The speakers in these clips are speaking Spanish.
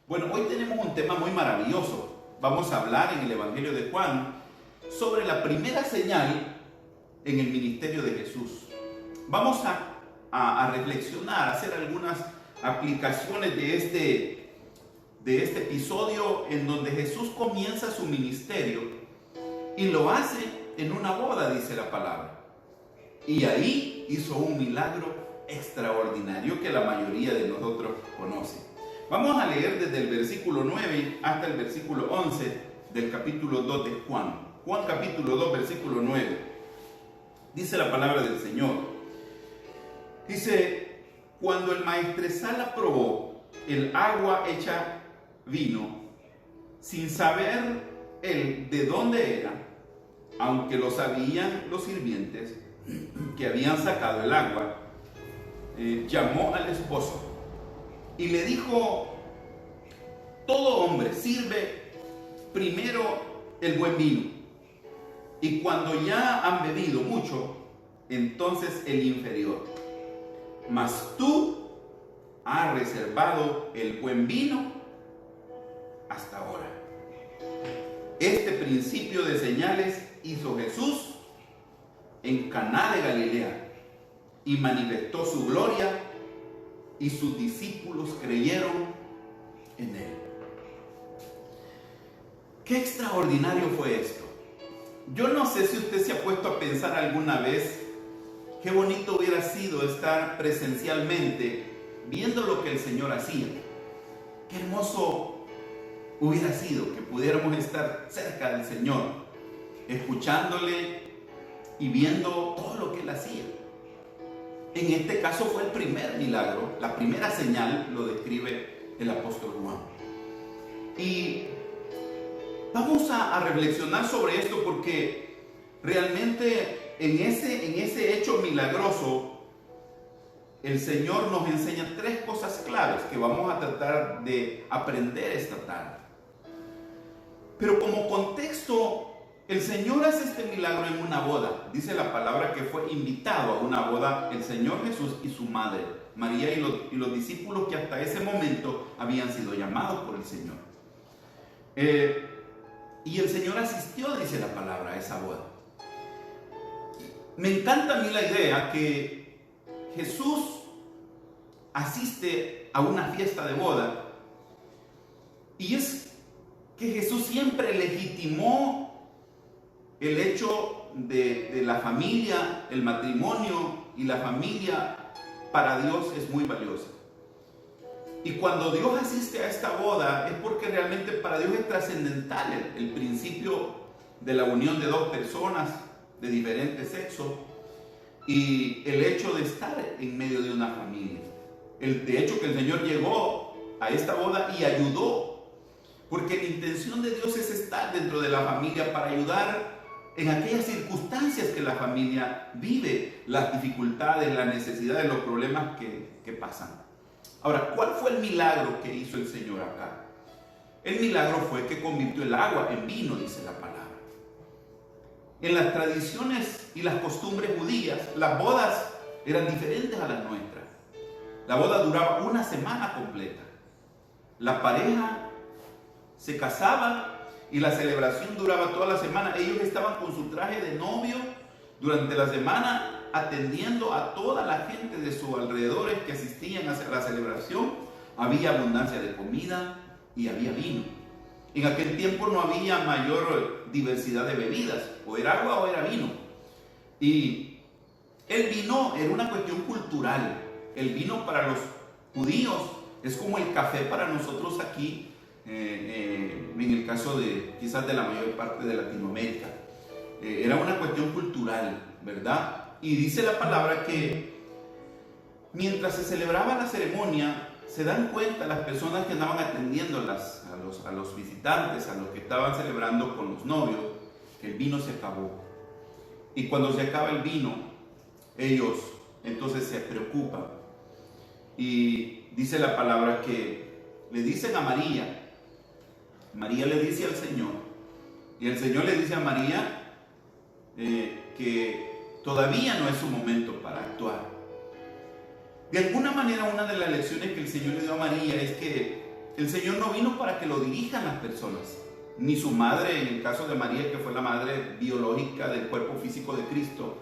Bueno, hoy tenemos un tema muy maravilloso. Vamos a hablar en el Evangelio de Juan sobre la primera señal en el ministerio de Jesús. Vamos a reflexionar, a hacer algunas aplicaciones de este episodio en donde Jesús comienza su ministerio y lo hace en una boda, dice la palabra. Y ahí hizo un milagro extraordinario que la mayoría de nosotros conoce. Vamos a leer desde el versículo 9 hasta el versículo 11 del capítulo 2 de Juan. Juan capítulo 2, versículo 9. Dice la palabra del Señor. Dice: cuando el maestresala probó el agua hecha vino, sin saber él de dónde era, aunque lo sabían los sirvientes que habían sacado el agua, llamó al esposo y le dijo: todo hombre sirve primero el buen vino, y cuando ya han bebido mucho, entonces el inferior. Mas tú has reservado el buen vino hasta ahora. Este principio de señales hizo Jesús en Caná de Galilea y manifestó su gloria, y sus discípulos creyeron en él. Qué extraordinario fue esto. Yo no sé si usted se ha puesto a pensar alguna vez qué bonito hubiera sido estar presencialmente viendo lo que el Señor hacía. Qué hermoso hubiera sido que pudiéramos estar cerca del Señor, escuchándole y viendo todo lo que Él hacía. En este caso fue el primer milagro, la primera señal, lo describe el apóstol Juan. Y vamos a reflexionar sobre esto porque realmente en ese hecho milagroso el Señor nos enseña tres cosas claves que vamos a tratar de aprender esta tarde. Pero como contexto, el Señor hace este milagro en una boda. Dice la palabra que fue invitado a una boda el Señor Jesús y su madre, María, y los discípulos que hasta ese momento habían sido llamados por el Señor. Y el Señor asistió, dice la palabra, a esa boda. Me encanta a mí la idea que Jesús asiste a una fiesta de boda, y es que Jesús siempre legitimó el hecho de la familia, el matrimonio y la familia para Dios es muy valiosa. Y cuando Dios asiste a esta boda es porque realmente para Dios es trascendental el principio de la unión de dos personas de diferente sexo y el hecho de estar en medio de una familia. De hecho que el Señor llegó a esta boda y ayudó, porque la intención de Dios es estar dentro de la familia para ayudar en aquellas circunstancias que la familia vive, las dificultades, las necesidades, los problemas que pasan. Ahora, ¿cuál fue el milagro que hizo el Señor acá? El milagro fue que convirtió el agua en vino, dice la palabra. En las tradiciones y las costumbres judías, las bodas eran diferentes a las nuestras. La boda duraba una semana completa. La pareja se casaba y la celebración duraba toda la semana. Ellos estaban con su traje de novio durante la semana, atendiendo a toda la gente de sus alrededores que asistían a la celebración. Había abundancia de comida y había vino. En aquel tiempo no había mayor diversidad de bebidas, o era agua o era vino. Y el vino era una cuestión cultural. El vino para los judíos es como el café para nosotros aquí, en el caso de quizás de la mayor parte de Latinoamérica. Era una cuestión cultural, ¿verdad? Y dice la palabra que mientras se celebraba la ceremonia, se dan cuenta las personas que andaban atendiendo a los visitantes, a los que estaban celebrando con los novios, que el vino se acabó. Y cuando se acaba el vino, ellos entonces se preocupan. Y dice la palabra que le dicen a María, María le dice al Señor, y el Señor le dice a María que todavía no es su momento para actuar. De alguna manera, una de las lecciones que el Señor le dio a María es que el Señor no vino para que lo dirijan las personas, ni su madre, en el caso de María, que fue la madre biológica del cuerpo físico de Cristo.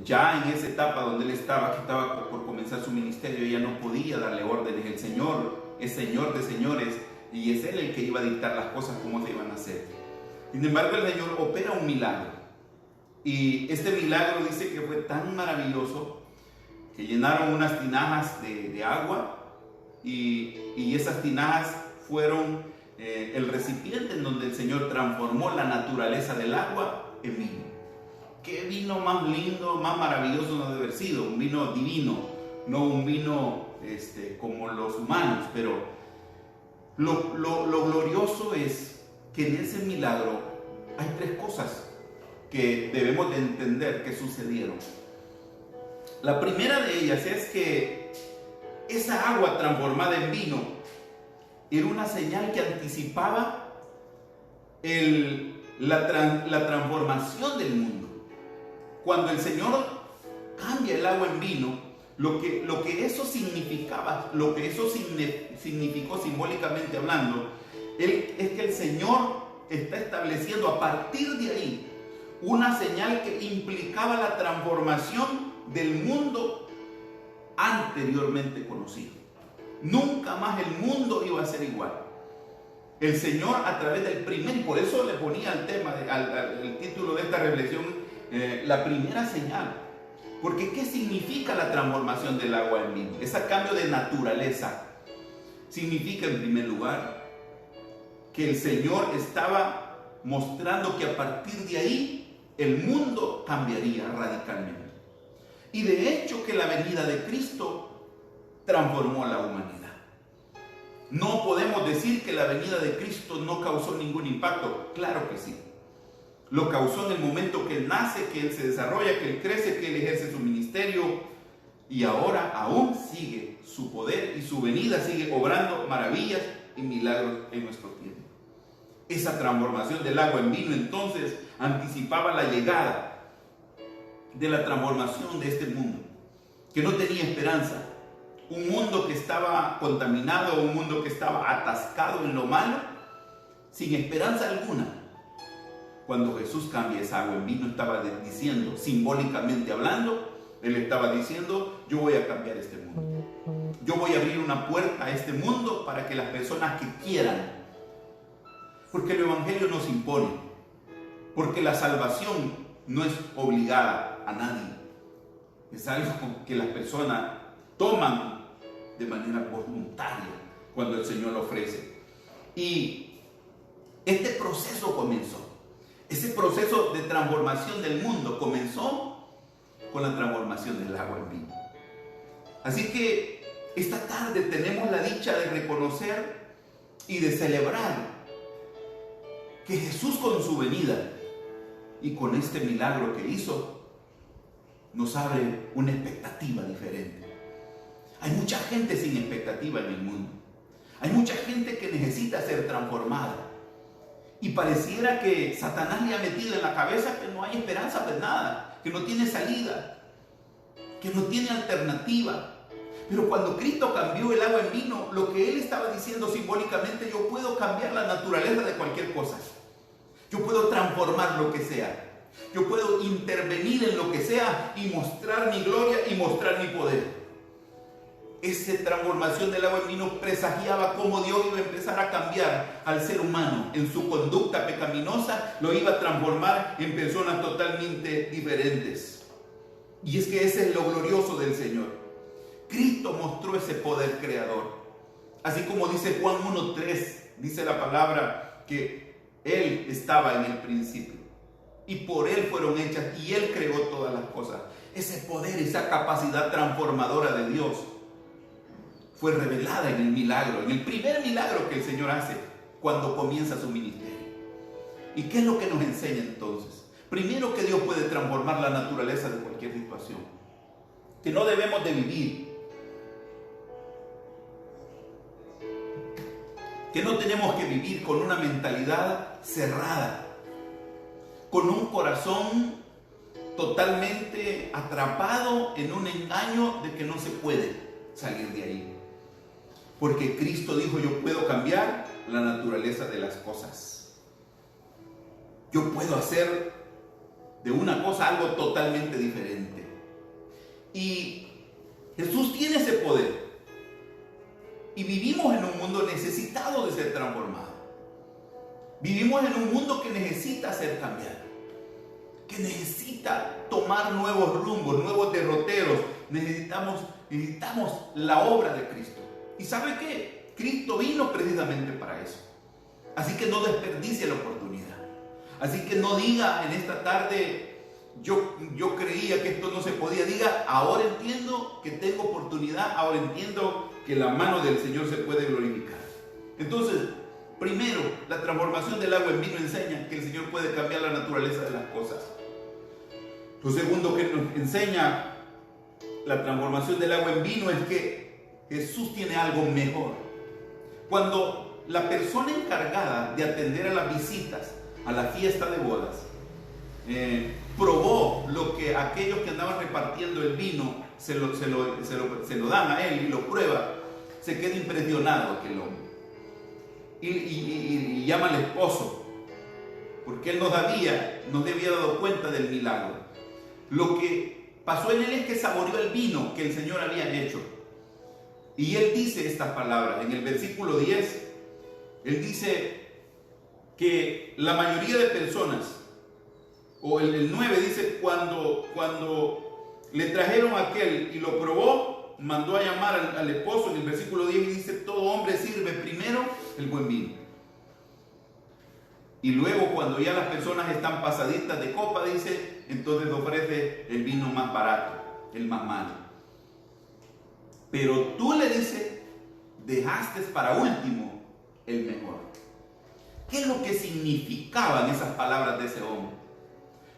Ya en esa etapa donde él estaba, que estaba por comenzar su ministerio, ella no podía darle órdenes. El Señor es Señor de señores y es Él el que iba a dictar las cosas como se iban a hacer. Sin embargo, el Señor opera un milagro. Y este milagro dice que fue tan maravilloso que llenaron unas tinajas de agua y esas tinajas fueron el recipiente en donde el Señor transformó la naturaleza del agua en vino. Qué vino más lindo, más maravilloso no debe haber sido. Un vino divino, no un vino como los humanos. Pero lo glorioso es que en ese milagro hay tres cosas que debemos de entender que sucedieron. La primera de ellas es que esa agua transformada en vino era una señal que anticipaba la transformación del mundo. Cuando el Señor cambia el agua en vino, lo que eso significaba, lo que eso significó simbólicamente hablando, es que el Señor está estableciendo a partir de ahí una señal que implicaba la transformación del mundo anteriormente conocido. Nunca más el mundo iba a ser igual. El Señor, a través del primer, por eso le ponía el tema, el título de esta reflexión, la primera señal. Porque ¿qué significa la transformación del agua en vino? Ese cambio de naturaleza significa, en primer lugar, que el Señor estaba mostrando que a partir de ahí el mundo cambiaría radicalmente. Y de hecho que la venida de Cristo transformó a la humanidad. No podemos decir que la venida de Cristo no causó ningún impacto. Claro que sí. Lo causó en el momento que Él nace, que Él se desarrolla, que Él crece, que Él ejerce su ministerio. Y ahora aún sigue su poder y su venida sigue obrando maravillas y milagros en nuestro tiempo. Esa transformación del agua en vino entonces anticipaba la llegada de la transformación de este mundo, que no tenía esperanza. Un mundo que estaba contaminado, un mundo que estaba atascado en lo malo, sin esperanza alguna. Cuando Jesús cambia esa agua en vino, estaba diciendo, simbólicamente hablando, Él estaba diciendo, yo voy a cambiar este mundo. Yo voy a abrir una puerta a este mundo para que las personas que quieran, porque el Evangelio nos impone, porque la salvación no es obligada a nadie. Es algo que las personas toman de manera voluntaria cuando el Señor lo ofrece. Y este proceso comenzó. Ese proceso de transformación del mundo comenzó con la transformación del agua en vino. Así que esta tarde tenemos la dicha de reconocer y de celebrar que Jesús con su venida y con este milagro que hizo nos abre una expectativa diferente. Hay mucha gente sin expectativa en el mundo. Hay mucha gente que necesita ser transformada. Y pareciera que Satanás le ha metido en la cabeza que no hay esperanza de nada, que no tiene salida, que no tiene alternativa. Pero cuando Cristo cambió el agua en vino, lo que Él estaba diciendo simbólicamente, yo puedo cambiar la naturaleza de cualquier cosa. Yo puedo transformar lo que sea. Yo puedo intervenir en lo que sea y mostrar mi gloria y mostrar mi poder. Esa transformación del agua en vino presagiaba cómo Dios iba a empezar a cambiar al ser humano en su conducta pecaminosa, lo iba a transformar en personas totalmente diferentes. Y es que ese es lo glorioso del Señor. Cristo mostró ese poder creador. Así como dice Juan 1:3, dice la palabra que Él estaba en el principio y por Él fueron hechas y Él creó todas las cosas. Ese poder, esa capacidad transformadora de Dios fue revelada en el milagro, en el primer milagro que el Señor hace cuando comienza su ministerio. ¿Y qué es lo que nos enseña entonces? Primero, que Dios puede transformar la naturaleza de cualquier situación, que no debemos de vivir, que no tenemos que vivir con una mentalidad cerrada, con un corazón totalmente atrapado en un engaño de que no se puede salir de ahí. Porque Cristo dijo: yo puedo cambiar la naturaleza de las cosas. Yo puedo hacer de una cosa algo totalmente diferente. Y Jesús tiene ese poder. Y vivimos en un mundo necesitado de ser transformado. Vivimos en un mundo que necesita ser cambiado, que necesita tomar nuevos rumbos, nuevos derroteros. Necesitamos la obra de Cristo. ¿Y sabe qué? Cristo vino precisamente para eso. Así que no desperdicie la oportunidad. Así que no diga en esta tarde: yo creía que esto no se podía. Diga: ahora entiendo que tengo oportunidad, ahora entiendo que la mano del Señor se puede glorificar. Entonces, primero, la transformación del agua en vino enseña que el Señor puede cambiar la naturaleza de las cosas. Lo segundo que nos enseña la transformación del agua en vino es que Jesús tiene algo mejor. Cuando la persona encargada de atender a las visitas a la fiesta de bodas probó lo que aquellos que andaban repartiendo el vino se lo dan a él y lo prueba, se queda impresionado aquel hombre y llama al esposo, porque él no había dado cuenta del milagro. Lo que pasó en él es que saboreó el vino que el Señor había hecho, y él dice estas palabras en el versículo 10. Él dice que la mayoría de personas, o el 9 dice, cuando le trajeron a aquel y lo probó, mandó a llamar al esposo. En el versículo 10 dice: todo hombre sirve primero el buen vino, y luego, cuando ya las personas están pasaditas de copa, dice, entonces ofrece el vino más barato, el más malo. Pero tú, le dice, dejaste para último el mejor. ¿Qué es lo que significaban esas palabras de ese hombre?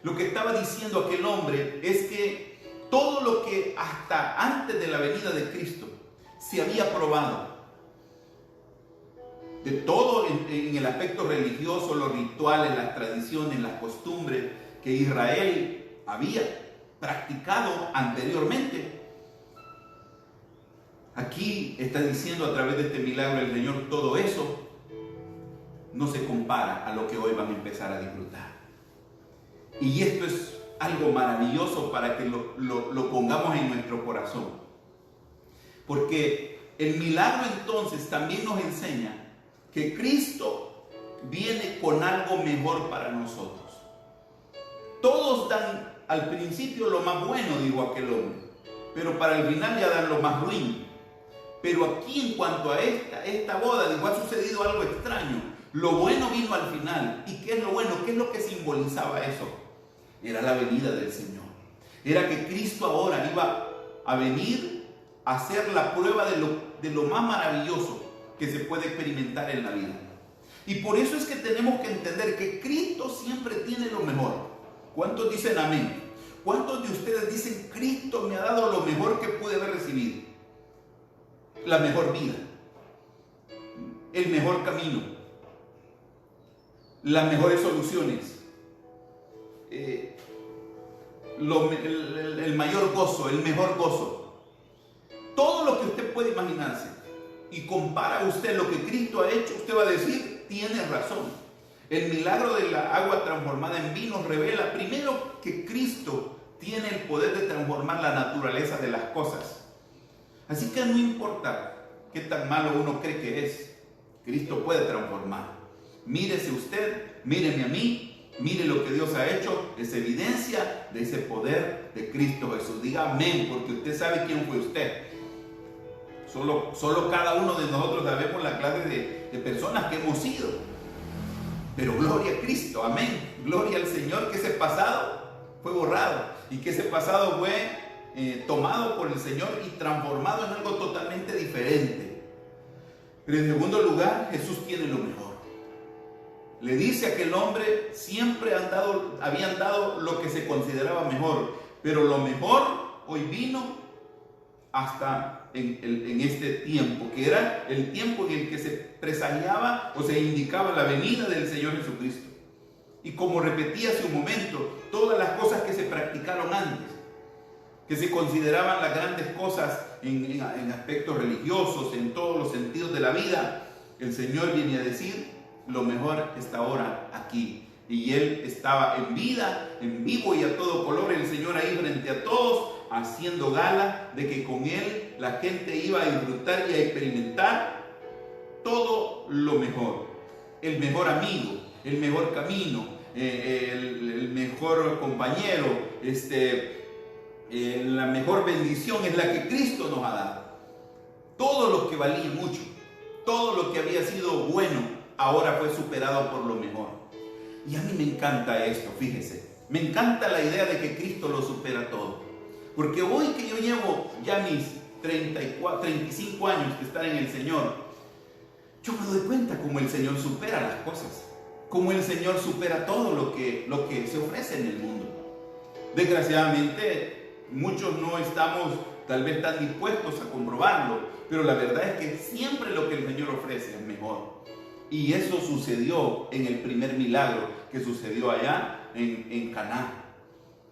Lo que estaba diciendo aquel hombre es que todo lo que hasta antes de la venida de Cristo se había probado, de todo en el aspecto religioso, los rituales, las tradiciones, las costumbres que Israel había practicado anteriormente, aquí está diciendo a través de este milagro el Señor: todo eso no se compara a lo que hoy van a empezar a disfrutar. Y esto es algo maravilloso para que lo pongamos en nuestro corazón. Porque el milagro entonces también nos enseña que Cristo viene con algo mejor para nosotros. Todos dan al principio lo más bueno, dijo aquel hombre, pero para el final ya dan lo más ruin. Pero aquí, en cuanto a esta boda, dijo, ha sucedido algo extraño. Lo bueno vino al final. ¿Y qué es lo bueno? ¿Qué es lo que simbolizaba eso? Era la venida del Señor. Era que Cristo ahora iba a venir a hacer la prueba de lo más maravilloso que se puede experimentar en la vida. Y por eso es que tenemos que entender que Cristo siempre tiene lo mejor. ¿Cuántos dicen amén? ¿Cuántos de ustedes dicen: Cristo me ha dado lo mejor que pude haber recibido? La mejor vida, el mejor camino, las mejores soluciones, el mayor gozo, el mejor gozo. Todo lo que usted puede imaginarse, y compara usted lo que Cristo ha hecho, usted va a decir: tiene razón. El milagro de la agua transformada en vino revela primero que Cristo tiene el poder de transformar la naturaleza de las cosas. Así que no importa qué tan malo uno cree que es, Cristo puede transformar. Mírese usted, míreme a mí, mire lo que Dios ha hecho. Es evidencia de ese poder de Cristo Jesús. Diga amén, porque usted sabe quién fue usted. Solo cada uno de nosotros sabemos la clase de personas que hemos sido. Pero gloria a Cristo, amén. Gloria al Señor, que ese pasado fue borrado y que ese pasado fue tomado por el Señor y transformado en algo totalmente diferente. Pero en segundo lugar, Jesús tiene lo mejor. Le dice a aquel hombre: siempre habían dado lo que se consideraba mejor, pero lo mejor hoy vino hasta en este tiempo, que era el tiempo en el que se presagiaba o se indicaba la venida del Señor Jesucristo. Y como repetí hace un momento, todas las cosas que se practicaron antes, que se consideraban las grandes cosas en aspectos religiosos, en todos los sentidos de la vida, el Señor viene a decir, lo mejor está ahora aquí. Y Él estaba en vida, en vivo y a todo color, el Señor ahí frente a todos, haciendo gala de que con Él la gente iba a disfrutar y a experimentar todo lo mejor. El mejor amigo, el mejor camino, el mejor compañero, la mejor bendición es la que Cristo nos ha dado. Todo lo que valía mucho, todo lo que había sido bueno, ahora fue superado por lo mejor. Y a mí me encanta esto, fíjese. Me encanta la idea de que Cristo lo supera todo. Porque hoy que yo llevo ya mis 35 años de estar en el Señor, yo me doy cuenta cómo el Señor supera las cosas. Cómo el Señor supera todo lo que se ofrece en el mundo. Desgraciadamente, muchos no estamos tal vez tan dispuestos a comprobarlo, pero la verdad es que siempre lo que el Señor ofrece es mejor. Y eso sucedió en el primer milagro que sucedió allá en Caná.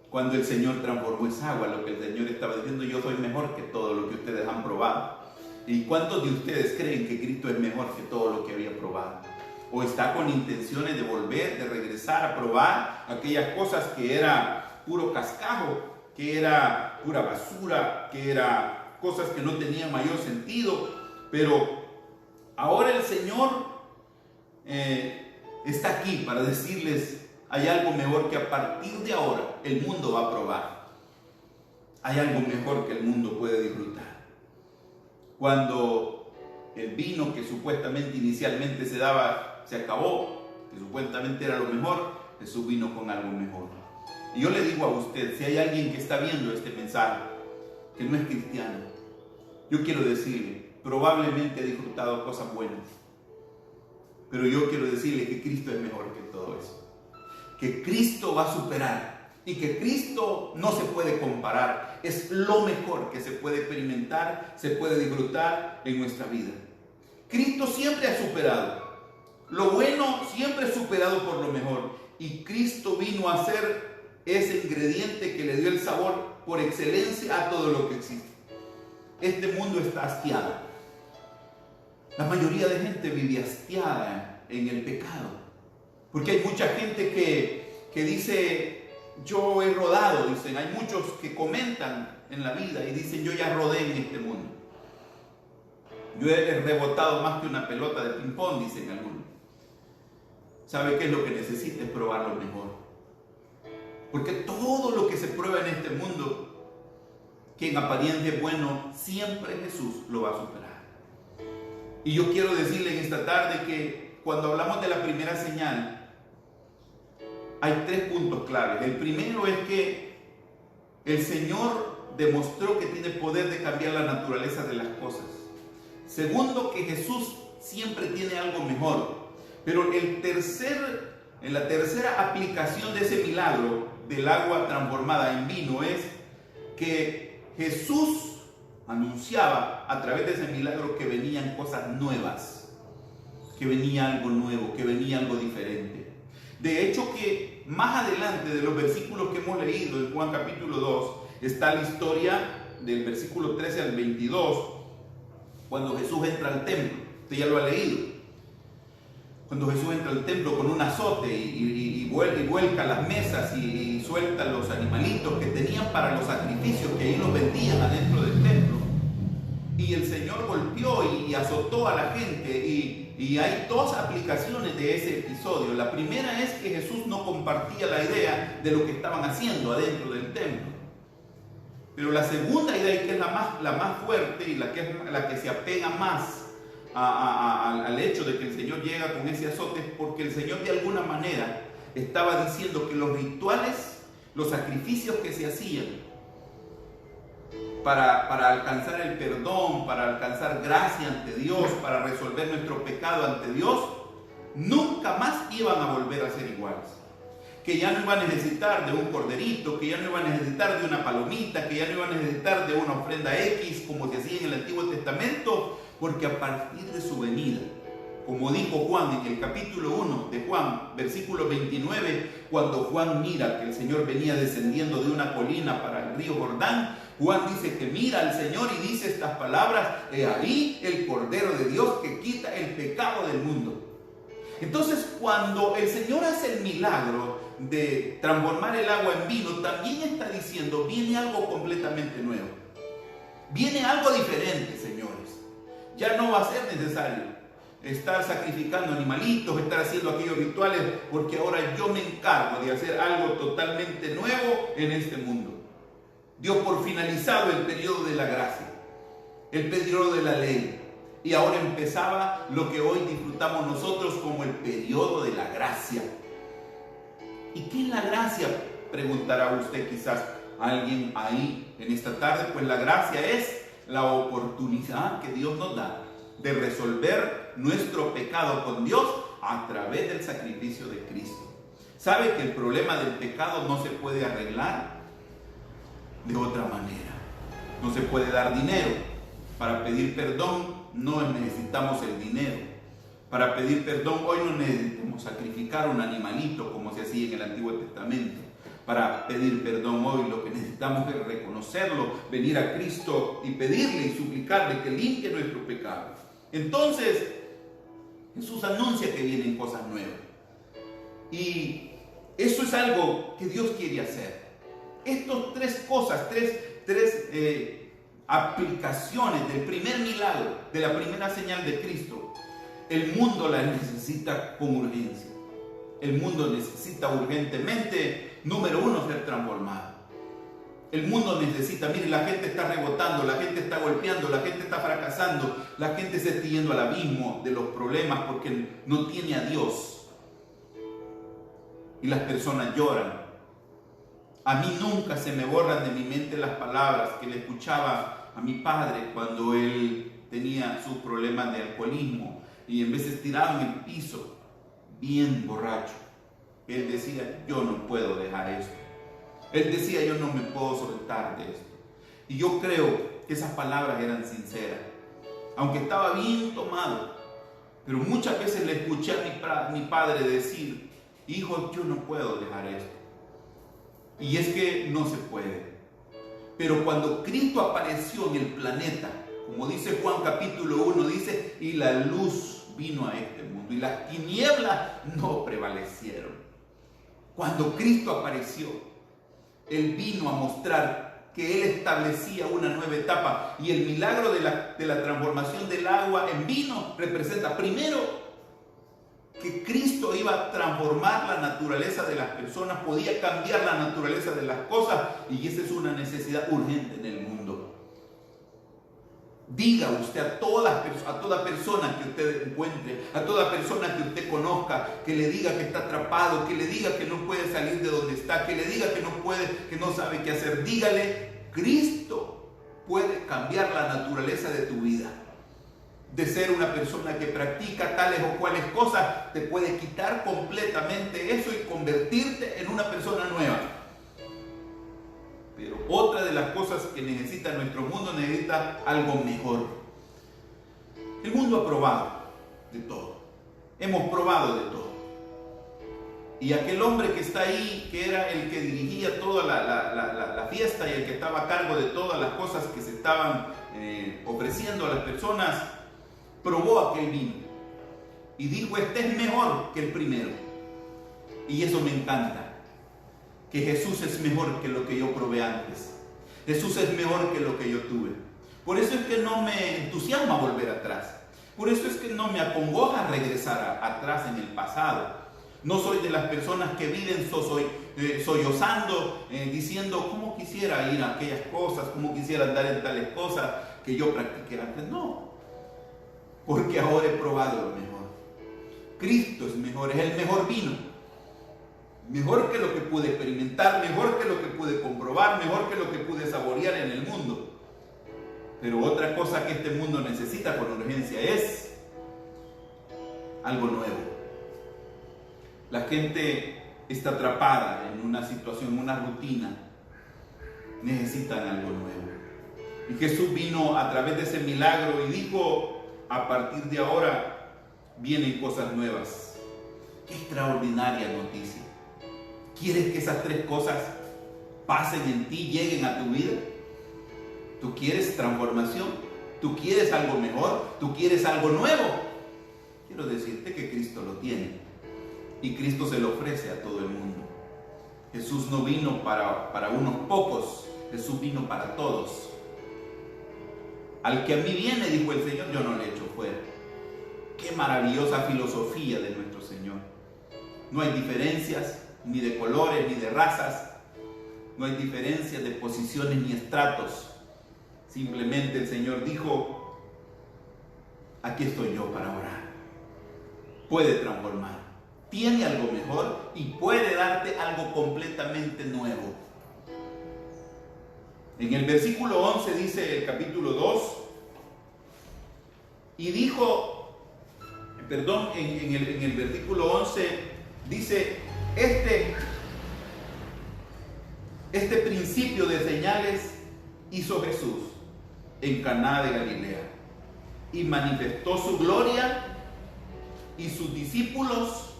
Cuando el Señor transformó esa agua, lo que el Señor estaba diciendo, yo soy mejor que todo lo que ustedes han probado. ¿Y cuántos de ustedes creen que Cristo es mejor que todo lo que había probado? ¿O está con intenciones de volver, de regresar a probar aquellas cosas que era puro cascajo, que era pura basura, que era cosas que no tenían mayor sentido? Pero ahora el Señor está aquí para decirles, hay algo mejor que a partir de ahora el mundo va a probar. Hay algo mejor que el mundo puede disfrutar. Cuando el vino que supuestamente inicialmente se daba, se acabó, que supuestamente era lo mejor, Jesús vino con algo mejor. Y yo le digo a usted, si hay alguien que está viendo este mensaje, que no es cristiano, yo quiero decirle, probablemente ha disfrutado cosas buenas, pero yo quiero decirle que Cristo es mejor que todo eso. Que Cristo va a superar y que Cristo no se puede comparar. Es lo mejor que se puede experimentar, se puede disfrutar en nuestra vida. Cristo siempre ha superado. Lo bueno siempre es superado por lo mejor. Y Cristo vino a ser ese ingrediente que le dio el sabor por excelencia a todo lo que existe. Este mundo está hastiado. La mayoría de gente vive hastiada en el pecado. Porque hay mucha gente que dice, yo he rodado, dicen. Hay muchos que comentan en la vida y dicen, yo ya rodé en este mundo. Yo he rebotado más que una pelota de ping-pong, dicen algunos. ¿Sabe qué es lo que necesita? Es probar lo mejor. Porque todo lo que se prueba en este mundo, que en apariencia es bueno, siempre Jesús lo va a superar. Y yo quiero decirle en esta tarde que cuando hablamos de la primera señal, hay 3 puntos claves. El primero es que el Señor demostró que tiene poder de cambiar la naturaleza de las cosas. Segundo, que Jesús siempre tiene algo mejor. Pero en la tercera aplicación de ese milagro del agua transformada en vino es que Jesús anunciaba a través de ese milagro que venían cosas nuevas, que venía algo nuevo, que venía algo diferente. De hecho, que más adelante de los versículos que hemos leído en Juan capítulo 2 está la historia del versículo 13 al 22, cuando Jesús entra al templo. Usted ya lo ha leído. Cuando Jesús entra al templo con un azote y vuelca las mesas y suelta los animalitos que tenían para los sacrificios, que ahí los vendían adentro del templo. Y el Señor golpeó y azotó a la gente. Y hay 2 aplicaciones de ese episodio. La primera es que Jesús no compartía la idea de lo que estaban haciendo adentro del templo. Pero la segunda idea, que es la más fuerte y la que se apega más al hecho de que el Señor llega con ese azote, es porque el Señor de alguna manera estaba diciendo que los rituales, los sacrificios que se hacían para alcanzar el perdón, para alcanzar gracia ante Dios, para resolver nuestro pecado ante Dios, nunca más iban a volver a ser iguales. Que ya no iba a necesitar de un corderito, que ya no iba a necesitar de una palomita, que ya no iba a necesitar de una ofrenda X como se hacía en el Antiguo Testamento, porque a partir de su venida, como dijo Juan en el capítulo 1 de Juan, versículo 29, cuando Juan mira que el Señor venía descendiendo de una colina para el río Jordán, Juan dice que mira al Señor y dice estas palabras: he ahí el Cordero de Dios que quita el pecado del mundo. Entonces, cuando el Señor hace el milagro de transformar el agua en vino, también está diciendo: viene algo completamente nuevo. Viene algo diferente, señores. Ya no va a ser necesario estar sacrificando animalitos, estar haciendo aquellos rituales, porque ahora yo me encargo de hacer algo totalmente nuevo en este mundo. Dio por finalizado el periodo de la gracia, el periodo de la ley, y ahora empezaba lo que hoy disfrutamos nosotros como el periodo de la gracia. ¿Y qué es la gracia?, preguntará usted, quizás alguien ahí en esta tarde. Pues la gracia es la oportunidad que Dios nos da de resolver nuestro pecado con Dios a través del sacrificio de Cristo. ¿Sabe que el problema del pecado no se puede arreglar de otra manera? No se puede dar dinero. Para pedir perdón no necesitamos el dinero. Para pedir perdón hoy no necesitamos sacrificar un animalito como se hacía en el Antiguo Testamento. Para pedir perdón hoy lo que necesitamos es reconocerlo, venir a Cristo y pedirle y suplicarle que limpie nuestro pecado. Entonces Jesús anuncia que vienen cosas nuevas, y eso es algo que Dios quiere hacer. Estas tres cosas, tres aplicaciones del primer milagro, de la primera señal de Cristo, el mundo las necesita con urgencia. El mundo necesita urgentemente, número uno, ser transformado. El mundo necesita, mire, la gente está rebotando, la gente está golpeando, la gente está fracasando, la gente se está yendo al abismo de los problemas porque no tiene a Dios. Y las personas lloran. A mí nunca se me borran de mi mente las palabras que le escuchaba a mi padre cuando él tenía sus problemas de alcoholismo y en veces tirado en el piso, bien borracho. Él decía: yo no puedo dejar esto. Él decía: yo no me puedo soltar de esto. Y yo creo que esas palabras eran sinceras, aunque estaba bien tomado. Pero muchas veces le escuché a mi padre decir: hijo, yo no puedo dejar esto. Y es que no se puede. Pero cuando Cristo apareció en el planeta, como dice Juan capítulo 1, dice: y la luz vino a este mundo y las tinieblas no prevalecieron. Cuando Cristo apareció, Él vino a mostrar que Él establecía una nueva etapa, y el milagro de la transformación del agua en vino representa primero que Cristo iba a transformar la naturaleza de las personas, podía cambiar la naturaleza de las cosas, y esa es una necesidad urgente en el mundo. Diga usted a toda persona que usted encuentre, a toda persona que usted conozca, que le diga que está atrapado, que le diga que no puede salir de donde está, que le diga que no puede, que no sabe qué hacer. Dígale: Cristo puede cambiar la naturaleza de tu vida. De ser una persona que practica tales o cuales cosas, te puede quitar completamente eso y convertirte en una persona nueva. Pero otra de las cosas que necesita nuestro mundo, necesita algo mejor. El mundo ha probado de todo. Hemos probado de todo. Y aquel hombre que está ahí, que era el que dirigía toda la fiesta y el que estaba a cargo de todas las cosas que se estaban ofreciendo a las personas, probó aquel vino y dijo: este es mejor que el primero. Y eso me encanta. Que Jesús es mejor que lo que yo probé antes. Jesús es mejor que lo que yo tuve. Por eso es que no me entusiasma volver atrás. Por eso es que no me acongoja regresar atrás en el pasado. No soy de las personas que viven sollozando, diciendo: cómo quisiera ir a aquellas cosas, cómo quisiera andar en tales cosas que yo practiqué antes. No, porque ahora he probado lo mejor. Cristo es mejor, es el mejor vino. Mejor que lo que pude experimentar, mejor que lo que pude comprobar, mejor que lo que pude saborear en el mundo. Pero otra cosa que este mundo necesita con urgencia es algo nuevo. La gente está atrapada en una situación, en una rutina. Necesitan algo nuevo. Y Jesús vino a través de ese milagro y dijo: a partir de ahora vienen cosas nuevas. ¡Qué extraordinaria noticia! ¿Quieres que esas tres cosas pasen en ti, lleguen a tu vida? ¿Tú quieres transformación? ¿Tú quieres algo mejor? ¿Tú quieres algo nuevo? Quiero decirte que Cristo lo tiene. Y Cristo se lo ofrece a todo el mundo. Jesús no vino para unos pocos. Jesús vino para todos. Al que a mí viene, dijo el Señor, yo no le echo fuera. Qué maravillosa filosofía de nuestro Señor. No hay diferencias ni de colores ni de razas. No hay diferencias de posiciones ni estratos. Simplemente el Señor dijo, aquí estoy yo para orar. Puede transformar. Tiene algo mejor y puede darte algo completamente nuevo. En el versículo 11 dice el capítulo 2, y dijo, en el versículo 11 dice, este principio de señales hizo Jesús en Caná de Galilea y manifestó su gloria y sus discípulos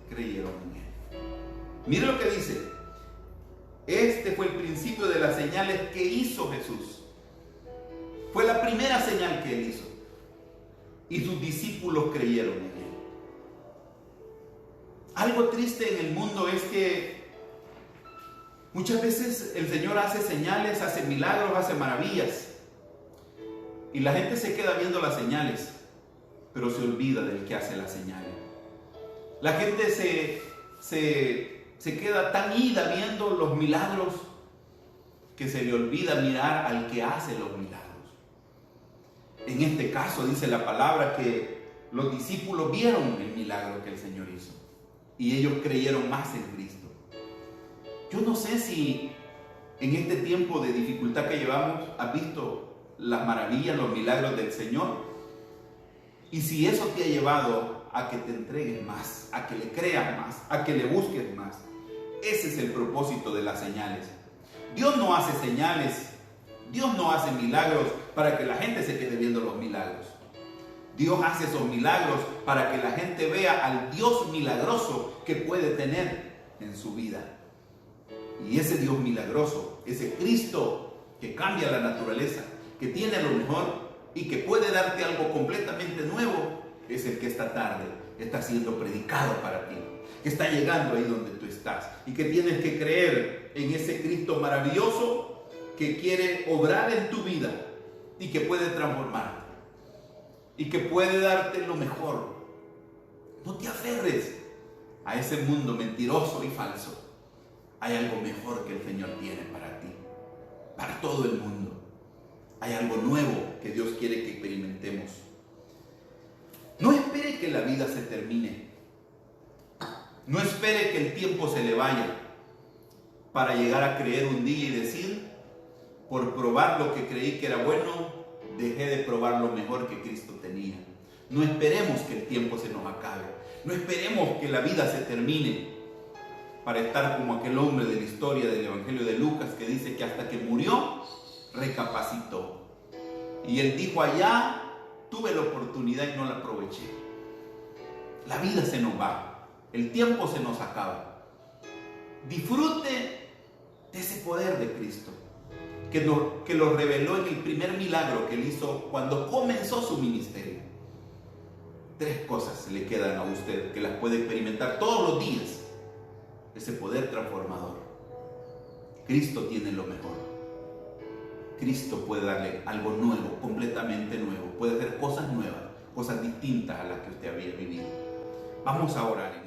creyeron en él. Mire lo que dice. Este fue el principio de las señales que hizo Jesús. Fue la primera señal que él hizo. Y sus discípulos creyeron en él. Algo triste en el mundo es que muchas veces el Señor hace señales, hace milagros, hace maravillas. Y la gente se queda viendo las señales, pero se olvida del que hace las señales. La gente se queda tan ida viendo los milagros que se le olvida mirar al que hace los milagros. En este caso dice la palabra que los discípulos vieron el milagro que el Señor hizo y ellos creyeron más en Cristo. Yo no sé si en este tiempo de dificultad que llevamos has visto las maravillas, los milagros del Señor, y si eso te ha llevado a que te entregues más, a que le creas más, a que le busques más. Ese es el propósito de las señales. Dios no hace señales, Dios no hace milagros para que la gente se quede viendo los milagros. Dios hace esos milagros para que la gente vea al Dios milagroso que puede tener en su vida. Y ese Dios milagroso, ese Cristo que cambia la naturaleza, que tiene lo mejor y que puede darte algo completamente nuevo, es el que esta tarde está siendo predicado para ti, que está llegando ahí donde tú estás y que tienes que creer en ese Cristo maravilloso que quiere obrar en tu vida y que puede transformarte y que puede darte lo mejor. No te aferres a ese mundo mentiroso y falso. Hay algo mejor que el Señor tiene para ti, para todo el mundo. Hay algo nuevo que Dios quiere que experimentemos. No espere que la vida se termine. No espere que el tiempo se le vaya para llegar a creer un día y decir, por probar lo que creí que era bueno, dejé de probar lo mejor que Cristo tenía. No esperemos que el tiempo se nos acabe. No esperemos que la vida se termine para estar como aquel hombre de la historia del Evangelio de Lucas que dice que hasta que murió, recapacitó. Y él dijo, allá tuve la oportunidad y no la aproveché. La vida se nos va, el tiempo se nos acaba. Disfrute de ese poder de Cristo que lo reveló en el primer milagro que él hizo cuando comenzó su ministerio. 3 cosas le quedan a usted que las puede experimentar todos los días. Ese poder transformador. Cristo tiene lo mejor. Cristo puede darle algo nuevo, completamente nuevo. Puede hacer cosas nuevas, cosas distintas a las que usted había vivido. Vamos a orar.